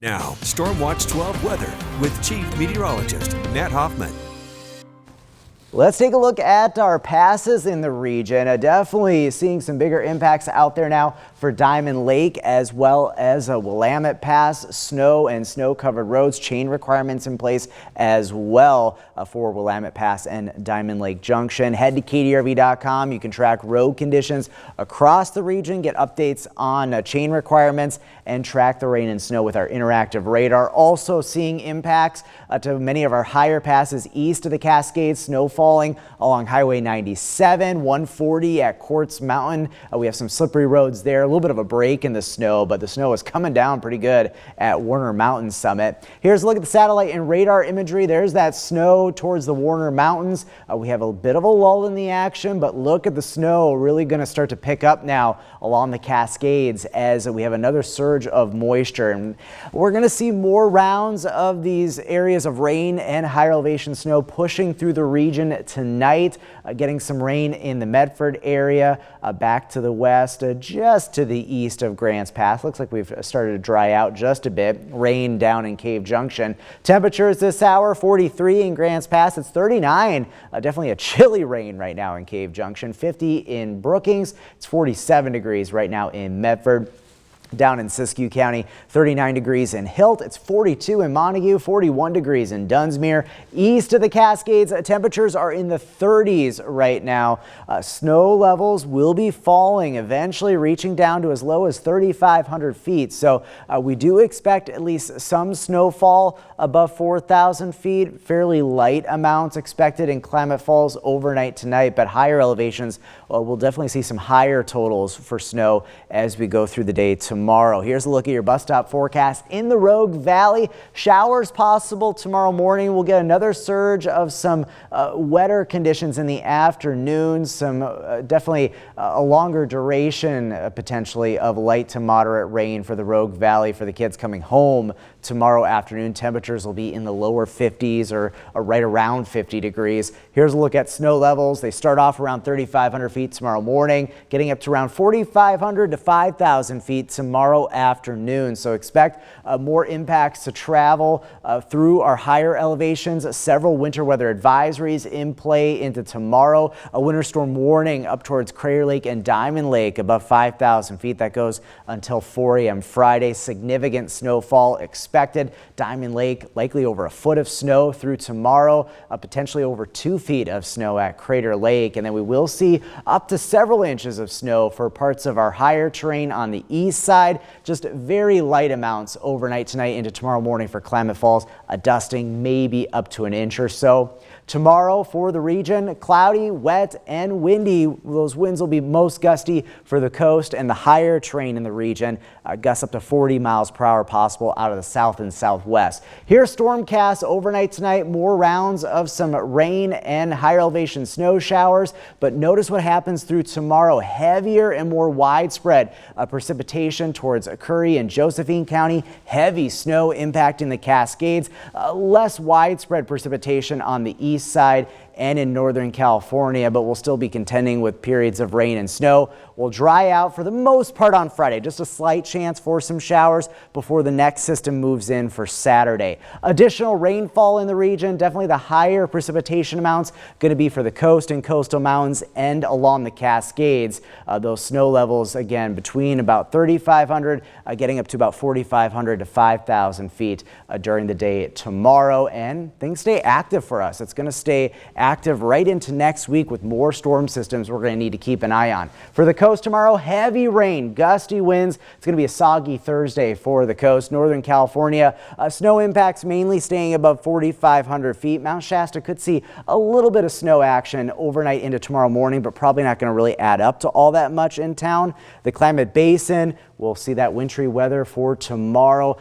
Now, Stormwatch 12 weather with Chief Meteorologist Matt Hoffman. Let's take a look at our passes in the region. Definitely seeing some bigger impacts out there now for Diamond Lake as well as Willamette Pass. Snow and snow-covered roads, chain requirements in place as well for Willamette Pass and Diamond Lake Junction. Head to ktrv.com. You can track road conditions across the region, get updates on chain requirements, and track the rain and snow with our interactive radar. Also seeing impacts to many of our higher passes east of the Cascades. Snow falling along Highway 97, 140 at Quartz Mountain. We have some slippery roads there. A little bit of a break in the snow, but the snow is coming down pretty good at Warner Mountain Summit. Here's a look at the satellite and radar imagery. There's that snow towards the Warner Mountains. We have a bit of a lull in the action, but look at the snow really going to start to pick up now along the Cascades as we have another surge of moisture. And we're going to see more rounds of these areas of rain and higher elevation snow pushing through the region tonight, getting some rain in the Medford area, back to the west, just to the east of Grants Pass. Looks like we've started to dry out just a bit. Rain down in Cave Junction. Temperatures this hour, 43 in Grants Pass. It's 39. Definitely a chilly rain right now in Cave Junction. 50 in Brookings. It's 47 degrees right now in Medford. Down in Siskiyou County, 39 degrees in Hilt. It's 42 in Montague, 41 degrees in Dunsmuir. East of the Cascades, temperatures are in the 30s right now. Snow levels will be falling, eventually reaching down to as low as 3,500 feet. So we do expect at least some snowfall above 4,000 feet. Fairly light amounts expected in Klamath Falls overnight tonight, but higher elevations, we'll definitely see some higher totals for snow as we go through the day tomorrow. Here's a look at your bus stop forecast in the Rogue Valley. Showers possible tomorrow morning. We'll get another surge of some wetter conditions in the afternoon. Some definitely a longer duration potentially of light to moderate rain for the Rogue Valley for the kids coming home tomorrow afternoon. Temperatures will be in the lower 50s or right around 50 degrees. Here's a look at snow levels. They start off around 3,500 feet tomorrow morning, getting up to around 4,500 to 5,000 feet tomorrow afternoon. So expect more impacts to travel through our higher elevations. Several winter weather advisories in play into tomorrow. A winter storm warning up towards Crater Lake and Diamond Lake above 5,000 feet. That goes until 4 a.m. Friday. Significant snowfall expected. Diamond Lake likely over a foot of snow through tomorrow, potentially over 2 feet of snow at Crater Lake. And then we will see up to several inches of snow for parts of our higher terrain on the east side. Just very light amounts overnight tonight into tomorrow morning for Klamath Falls. A dusting maybe up to an inch or so. Tomorrow for the region, cloudy, wet, and windy. Those winds will be most gusty for the coast and the higher terrain in the region. Gusts up to 40 miles per hour possible out of the south and southwest. Here's stormcast overnight tonight. More rounds of some rain and higher elevation snow showers. But notice what happens through tomorrow. Heavier and more widespread precipitation towards Curry and Josephine County. Heavy snow impacting the Cascades. Less widespread precipitation on the east side and in Northern California, but we'll still be contending with periods of rain and snow. Will dry out for the most part on Friday. Just a slight chance for some showers before the next system moves in for Saturday. Additional rainfall in the region. Definitely the higher precipitation amounts going to be for the coast and coastal mountains and along the Cascades. Those snow levels again between about 3,500 getting up to about 4,500 to 5,000 feet during the day tomorrow, and things stay active for us. It's going to stay active right into next week with more storm systems we're going to need to keep an eye on. For the coast tomorrow, heavy rain, gusty winds. It's going to be a soggy Thursday for the coast. Northern California, snow impacts mainly staying above 4,500 feet. Mount Shasta could see a little bit of snow action overnight into tomorrow morning, but probably not going to really add up to all that much in town. The Klamath Basin, we'll see that wintry weather for tomorrow.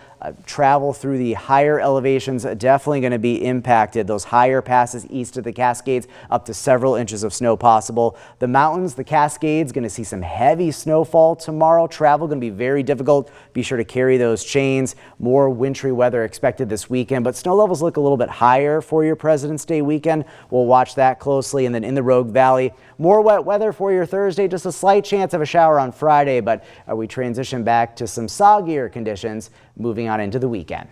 Travel through the higher elevations definitely going to be impacted. Those higher passes east of the Cascades, up to several inches of snow possible. The mountains, the Cascades, going to see some heavy snowfall tomorrow. Travel going to be very difficult. Be sure to carry those chains. More wintry weather expected this weekend, but snow levels look a little bit higher for your President's Day weekend. We'll watch that closely. And then in the Rogue Valley, more wet weather for your Thursday. Just a slight chance of a shower on Friday, but we transition back to some soggier conditions moving on into the weekend.